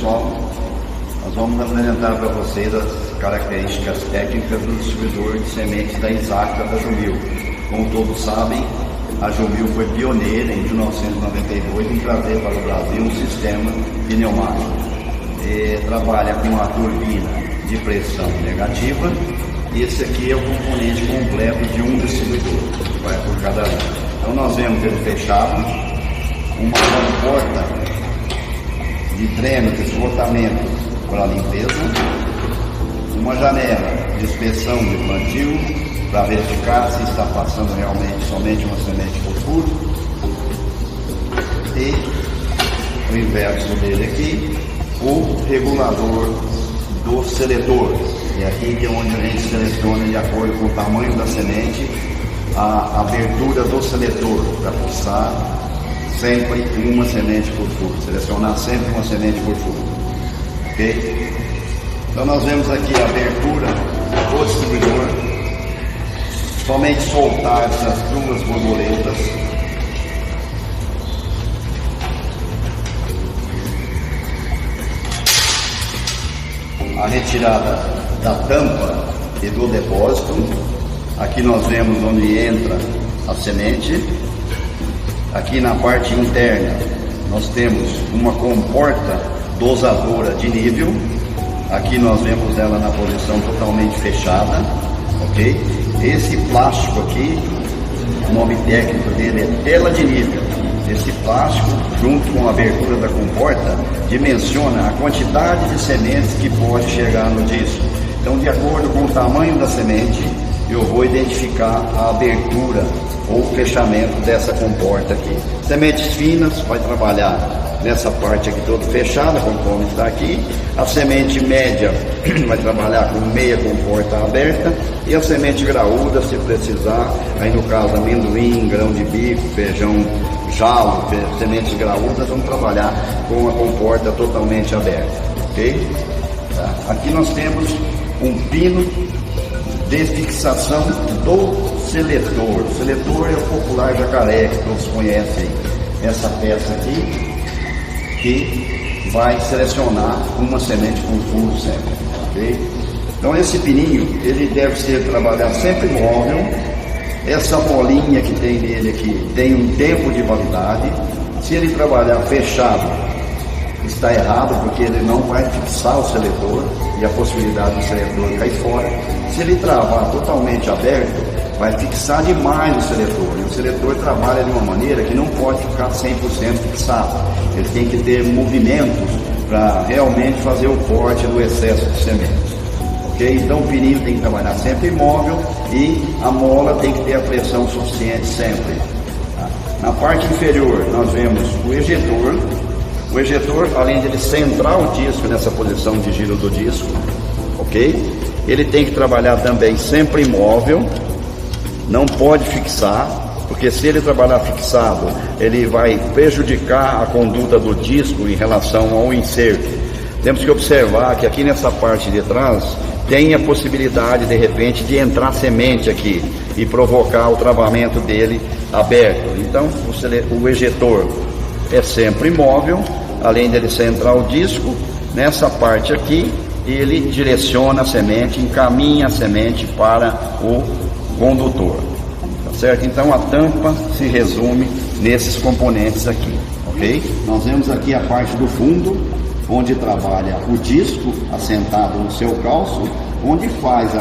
pessoal, nós vamos apresentar para vocês as características técnicas do distribuidor de sementes da Isaac da Jumil. Como todos sabem, a Jumil foi pioneira em 1992 em trazer para o Brasil um sistema pneumático. Trabalha com a turbina de pressão negativa e esse aqui é o componente completo de um distribuidor, que vai por cada linha. Então nós vemos ele fechado, uma comporta de dreno de esgotamento para limpeza, uma janela de inspeção de plantio para verificar se está passando realmente somente uma semente por furo, e o inverso dele aqui, o regulador do seletor, e aqui que é onde a gente seleciona de acordo com o tamanho da semente a abertura do seletor para fixar sempre uma semente por furo, selecionar sempre uma semente por furo, ok? Então nós vemos aqui a abertura do distribuidor, somente soltar essas duas borboletas, a retirada da tampa e do depósito. Aqui nós vemos onde entra a semente. Aqui na parte interna nós temos uma comporta dosadora de nível. Aqui nós vemos ela na posição totalmente fechada, ok? Esse plástico aqui, o nome técnico dele é tela de nível. Esse plástico, junto com a abertura da comporta, dimensiona a quantidade de sementes que pode chegar no disco. Então, de acordo com o tamanho da semente, eu vou identificar a abertura ou fechamento dessa comporta aqui. Sementes finas vai trabalhar nessa parte aqui toda fechada, conforme está aqui. A semente média vai trabalhar com meia comporta aberta, e a semente graúda, se precisar, aí no caso amendoim, grão de bico, feijão jalo, sementes graúdas, vão trabalhar com a comporta totalmente aberta, ok? Tá. Aqui nós temos um pino de fixação do seletor. O seletor é o popular jacaré, que todos conhecem. Essa peça aqui, que vai selecionar uma semente por furo sempre, ok? Então esse pininho, ele deve ser trabalhado sempre móvel. Essa bolinha que tem nele aqui tem um tempo de validade. Se ele trabalhar fechado, está errado, porque ele não vai fixar o seletor e a possibilidade do seletor cair fora. Se ele travar totalmente aberto, vai fixar demais o seletor, e o seletor trabalha de uma maneira que não pode ficar 100% fixado. Ele tem que ter movimentos para realmente fazer o corte do excesso de sementes, ok? Então o pininho tem que trabalhar sempre imóvel e a mola tem que ter a pressão suficiente sempre. Tá? Na parte inferior nós vemos o ejetor. O ejetor, além de ele centrar o disco nessa posição de giro do disco, ok? Ele tem que trabalhar também sempre imóvel, não pode fixar, porque se ele trabalhar fixado, ele vai prejudicar a conduta do disco em relação ao inserto. Temos que observar que aqui nessa parte de trás tem a possibilidade de repente de entrar semente aqui e provocar o travamento dele aberto. Então o ejetor é sempre imóvel, além dele centrar o disco, nessa parte aqui ele direciona a semente, encaminha a semente para o condutor, tá certo? Então a tampa se resume nesses componentes aqui, ok? Nós vemos aqui a parte do fundo, onde trabalha o disco assentado no seu calço, onde faz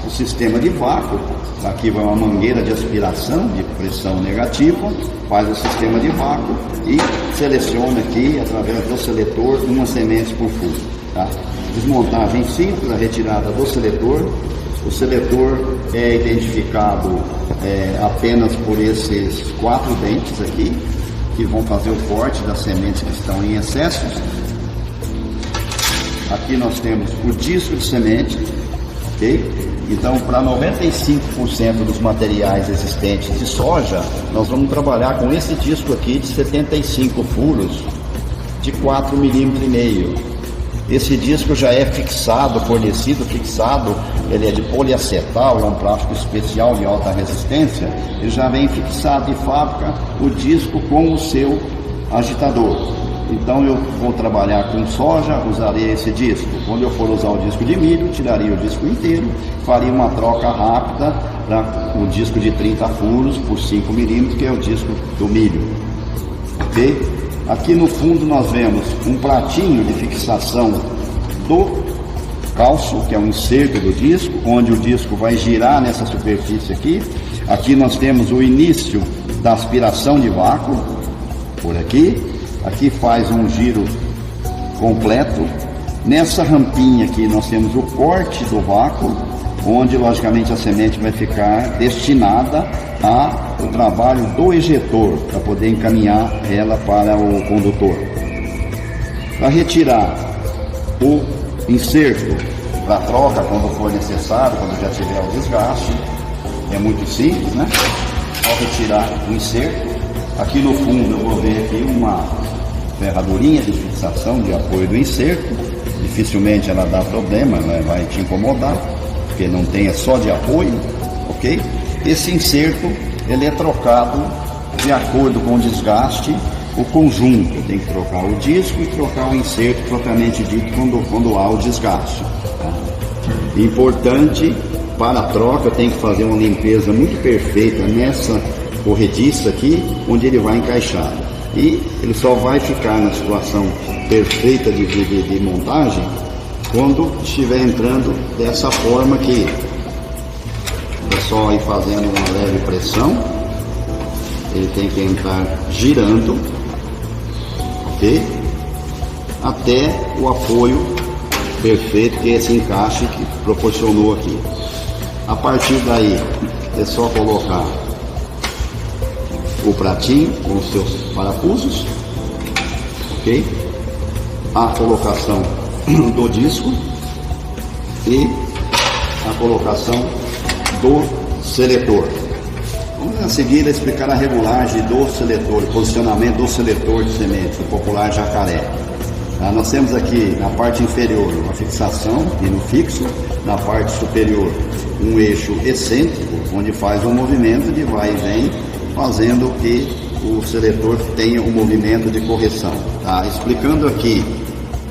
o sistema de vácuo. Aqui vai uma mangueira de aspiração de pressão negativa, faz o sistema de vácuo e seleciona aqui, através do seletor, uma semente por furo. Tá? Desmontagem simples, a retirada do seletor. O seletor é identificado apenas por esses 4 dentes aqui, que vão fazer o corte das sementes que estão em excesso. Aqui nós temos o disco de semente, ok? Então, para 95% dos materiais existentes de soja, nós vamos trabalhar com esse disco aqui de 75 furos, de 4,5 mm. Esse disco já é fixado, fornecido, fixado, ele é de poliacetal, é um plástico especial de alta resistência, ele já vem fixado de fábrica o disco com o seu agitador. então eu vou trabalhar com soja, usarei esse disco. Quando eu for usar o disco de milho, tiraria o disco inteiro, faria uma troca rápida para o disco de 30 furos por 5 milímetros, que é o disco do milho. Ok? Aqui no fundo nós vemos um pratinho de fixação do calço, que é um inserto do disco, onde o disco vai girar nessa superfície aqui. Aqui nós temos o início da aspiração de vácuo, por aqui. Aqui faz um giro completo. Nessa rampinha aqui nós temos o corte do vácuo, onde logicamente a semente vai ficar destinada ao trabalho do ejetor, para poder encaminhar ela para o condutor. Para retirar o inserto para troca quando for necessário, quando já tiver o desgaste, é muito simples, né? Só retirar o inserto. Aqui no fundo eu vou ver aqui uma ferradurinha de fixação de apoio do inserto. Dificilmente ela dá problema, ela vai te incomodar, porque não tem, é só de apoio, ok? Esse inserto ele é trocado de acordo com o desgaste, o conjunto. Tem que trocar o disco e trocar o inserto propriamente dito quando há o desgaste. Importante, para a troca tem que fazer uma limpeza muito perfeita nessa corrediça aqui, onde ele vai encaixar. E ele só vai ficar na situação perfeita de montagem quando estiver entrando dessa forma aqui. É só ir fazendo uma leve pressão. Ele tem que entrar girando, ok? Até o apoio perfeito, que é esse encaixe que proporcionou aqui. A partir daí é só colocar o pratinho com os seus parafusos, ok? A colocação do disco e a colocação do seletor. Vamos a seguir explicar a regulagem do seletor, o posicionamento do seletor de semente, o popular jacaré. Nós temos aqui na parte inferior uma fixação e no fixo, na parte superior um eixo excêntrico, onde faz um movimento de vai e vem, fazendo que o seletor tenha um movimento de correção. Explicando aqui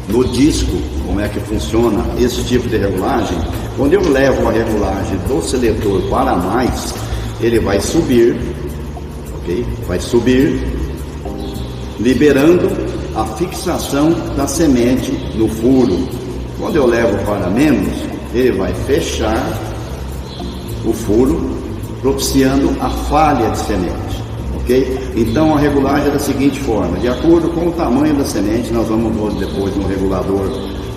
no disco como é que funciona esse tipo de regulagem. Quando eu levo a regulagem do seletor para mais, ele vai subir, ok? Vai subir, liberando a fixação da semente no furo. Quando eu levo para menos, ele vai fechar o furo, propiciando a falha de semente, ok? Então a regulagem é da seguinte forma: de acordo com o tamanho da semente, nós vamos depois no regulador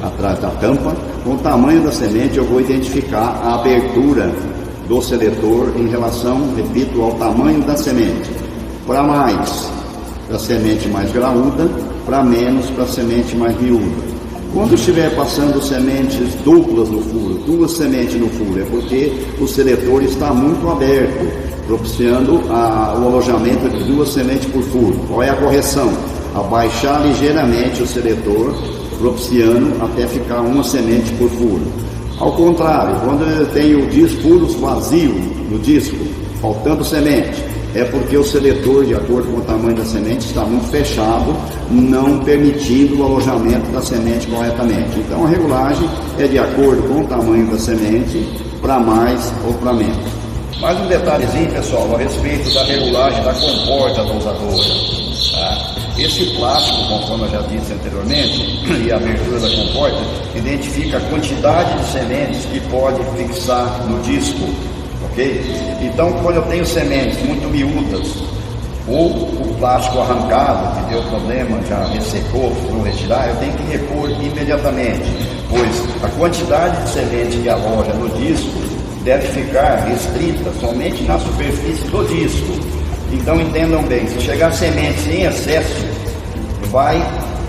atrás da tampa, com o tamanho da semente eu vou identificar a abertura do seletor em relação, repito, ao tamanho da semente. Para mais, para a semente mais graúda, para menos, para a semente mais miúda. Quando estiver passando sementes duplas no furo, duas sementes no furo, é porque o seletor está muito aberto, propiciando o alojamento de duas sementes por furo. Qual é a correção? Abaixar ligeiramente o seletor, propiciando até ficar uma semente por furo. Ao contrário, quando eu tenho furos vazios no disco, faltando semente, é porque o seletor, de acordo com o tamanho da semente, está muito fechado, não permitindo o alojamento da semente corretamente. Então a regulagem é de acordo com o tamanho da semente, para mais ou para menos. Mais um detalhezinho, pessoal, a respeito da regulagem da comporta dosadora. Esse plástico, conforme eu já disse anteriormente, e a abertura da comporta, identifica a quantidade de sementes que pode fixar no disco. Okay? Então, quando eu tenho sementes muito miúdas, ou o plástico arrancado, que deu problema, já ressecou, vou retirar, eu tenho que repor imediatamente, pois a quantidade de semente que aloja no disco deve ficar restrita somente na superfície do disco. Então entendam bem, se chegar sementes em excesso, vai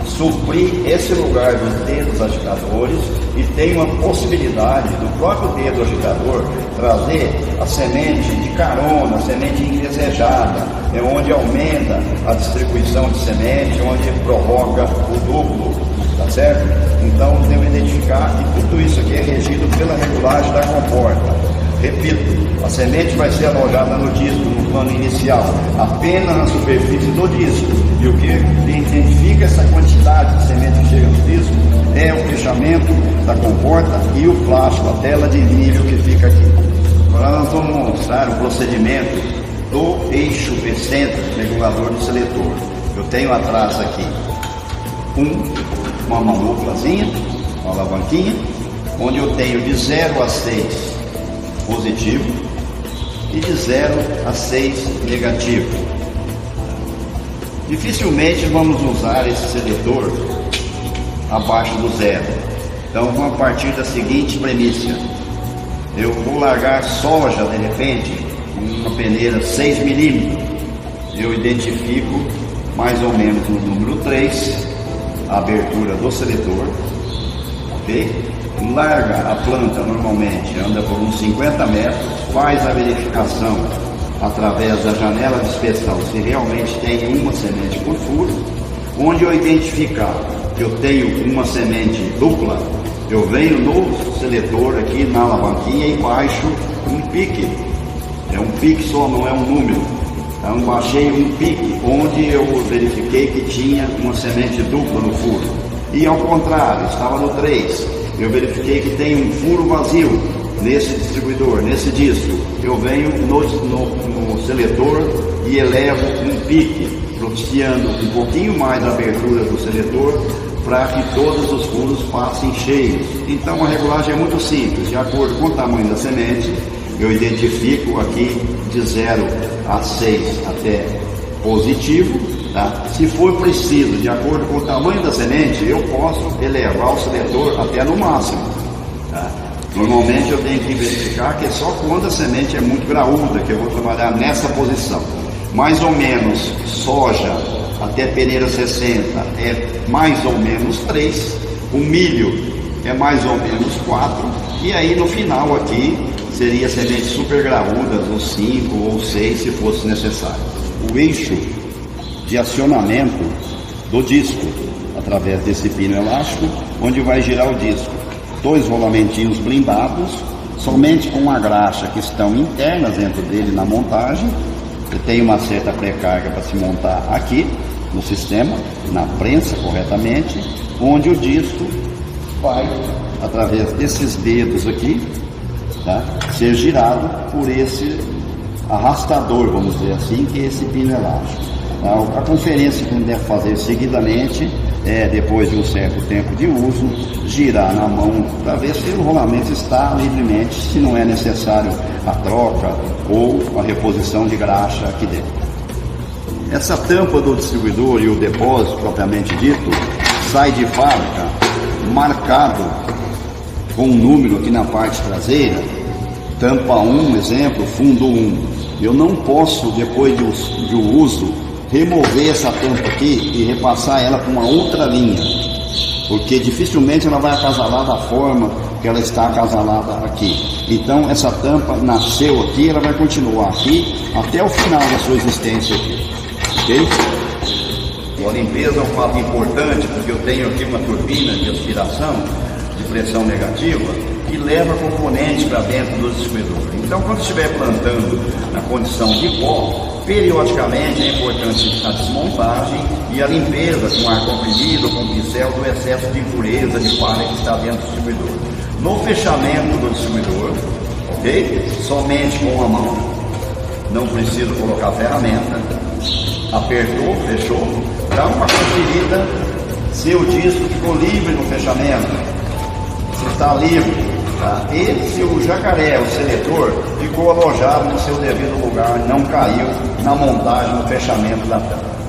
suprir esse lugar dos dedos agitadores e tem uma possibilidade do próprio dedo agitador trazer a semente de carona, a semente indesejada, é onde aumenta a distribuição de semente, onde provoca o duplo, tá certo? Então devo identificar que tudo isso aqui é regido pela regulagem da comporta. Repito, a semente vai ser alojada no disco, no plano inicial, apenas na superfície do disco. E o que identifica essa quantidade de semente que chega no disco é o fechamento da comporta e o plástico, a tela de nível que fica aqui. Agora nós vamos mostrar o procedimento do eixo excêntrico regulador do seletor. Eu tenho atrás aqui uma manopulazinha, uma alavanquinha, onde eu tenho de 0 a 6 positivo e de 0 a 6 negativo. Dificilmente vamos usar esse seletor abaixo do 0. Então vamos partir da seguinte premissa: eu vou largar soja de repente com uma peneira 6 milímetros. Eu identifico mais ou menos no número 3 a abertura do seletor, ok? Larga a planta, normalmente anda por uns 50 metros, faz a verificação através da janela de inspeção se realmente tem uma semente por furo. Onde eu identificar que eu tenho uma semente dupla, eu venho no seletor aqui na alavanquinha e baixo um pique. É um pique só, não é um número. Então baixei um pique onde eu verifiquei que tinha uma semente dupla no furo. E ao contrário, estava no 3. Eu verifiquei que tem um furo vazio nesse distribuidor, nesse disco. Eu venho no seletor e elevo um pique, propiciando um pouquinho mais a abertura do seletor para que todos os furos passem cheios. Então a regulagem é muito simples. De acordo com o tamanho da semente, eu identifico aqui de 0 a 6 até positivo. Tá? Se for preciso, de acordo com o tamanho da semente, eu posso elevar o seletor até no máximo. Tá? Normalmente eu tenho que verificar que é só quando a semente é muito graúda que eu vou trabalhar nessa posição. Mais ou menos soja até peneira 60 é mais ou menos 3, o milho é mais ou menos 4, e aí no final aqui seria sementes super graúdas, ou 5 ou 6 se fosse necessário. O eixo de acionamento do disco através desse pino elástico, onde vai girar o disco. 2 rolamentinhos blindados, somente com a graxa que estão internas dentro dele na montagem. Tem uma certa pré-carga para se montar aqui no sistema, na prensa corretamente, onde o disco vai, através desses dedos aqui, tá, ser girado por esse arrastador, vamos dizer assim, que é esse pino elástico. A conferência que a gente deve fazer seguidamente é, depois de um certo tempo de uso, girar na mão para ver se o rolamento está livremente, se não é necessário a troca ou a reposição de graxa aqui dentro. Essa tampa do distribuidor e o depósito propriamente dito sai de fábrica marcado com um número aqui na parte traseira, tampa 1, exemplo, fundo 1. Eu não posso, depois do uso, remover essa tampa aqui e repassar ela para uma outra linha, porque dificilmente ela vai acasalar da forma que ela está acasalada aqui. Então essa tampa nasceu aqui, ela vai continuar aqui até o final da sua existência aqui, ok? A limpeza é um fato importante, porque eu tenho aqui uma turbina de aspiração de pressão negativa que leva componentes para dentro do distribuidor. Então quando estiver plantando na condição de pó, periodicamente é importante a desmontagem e a limpeza com ar comprimido, com pincel, do excesso de impureza, de palha que está dentro do distribuidor. No fechamento do distribuidor, ok? Somente com a mão, não preciso colocar ferramenta. Apertou, fechou, dá uma conferida se o disco ficou livre no fechamento, se está livre. Tá? E se o jacaré, o seletor, ficou alojado no seu devido lugar, não caiu na montagem, no fechamento da tampa.